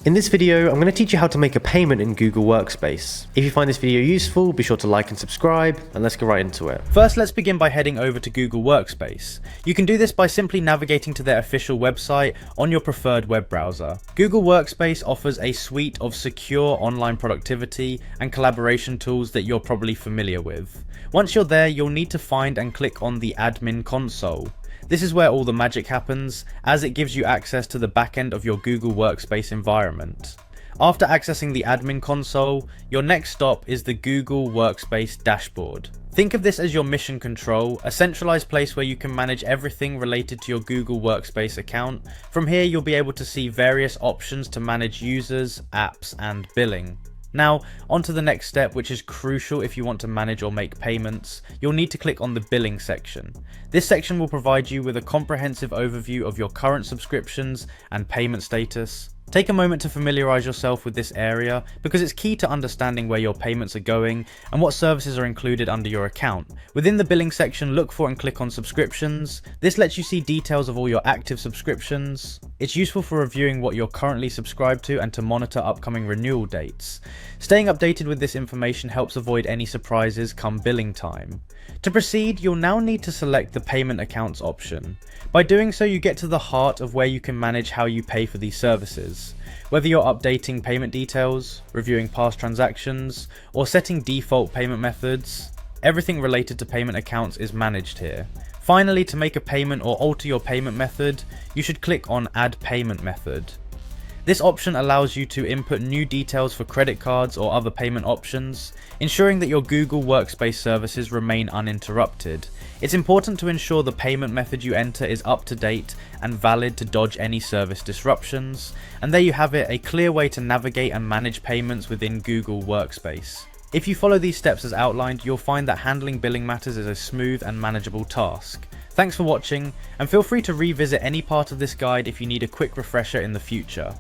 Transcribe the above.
In this video, I'm going to teach you how to make a payment in Google Workspace. If you find this video useful, be sure to like and subscribe, and let's go right into it. First, let's begin by heading over to Google Workspace. You can do this by simply navigating to their official website on your preferred web browser. Google Workspace offers a suite of secure online productivity and collaboration tools that you're probably familiar with. Once you're there, you'll need to find and click on the admin console. This is where all the magic happens, as it gives you access to the backend of your Google Workspace environment. After accessing the admin console, your next stop is the Google Workspace dashboard. Think of this as your mission control, a centralized place where you can manage everything related to your Google Workspace account. From here, you'll be able to see various options to manage users, apps, and billing. Now, on to the next step, which is crucial if you want to manage or make payments. You'll need to click on the billing section. This section will provide you with a comprehensive overview of your current subscriptions and payment status. Take a moment to familiarize yourself with this area because it's key to understanding where your payments are going and what services are included under your account. Within the billing section, look for and click on subscriptions. This lets you see details of all your active subscriptions. It's useful for reviewing what you're currently subscribed to and to monitor upcoming renewal dates. Staying updated with this information helps avoid any surprises come billing time. To proceed, you'll now need to select the payment accounts option. By doing so, you get to the heart of where you can manage how you pay for these services. Whether you're updating payment details, reviewing past transactions, or setting default payment methods, everything related to payment accounts is managed here. Finally, to make a payment or alter your payment method, you should click on Add Payment Method. This option allows you to input new details for credit cards or other payment options, ensuring that your Google Workspace services remain uninterrupted. It's important to ensure the payment method you enter is up to date and valid to dodge any service disruptions. And there you have it, a clear way to navigate and manage payments within Google Workspace. If you follow these steps as outlined, you'll find that handling billing matters is a smooth and manageable task. Thanks for watching, and feel free to revisit any part of this guide if you need a quick refresher in the future.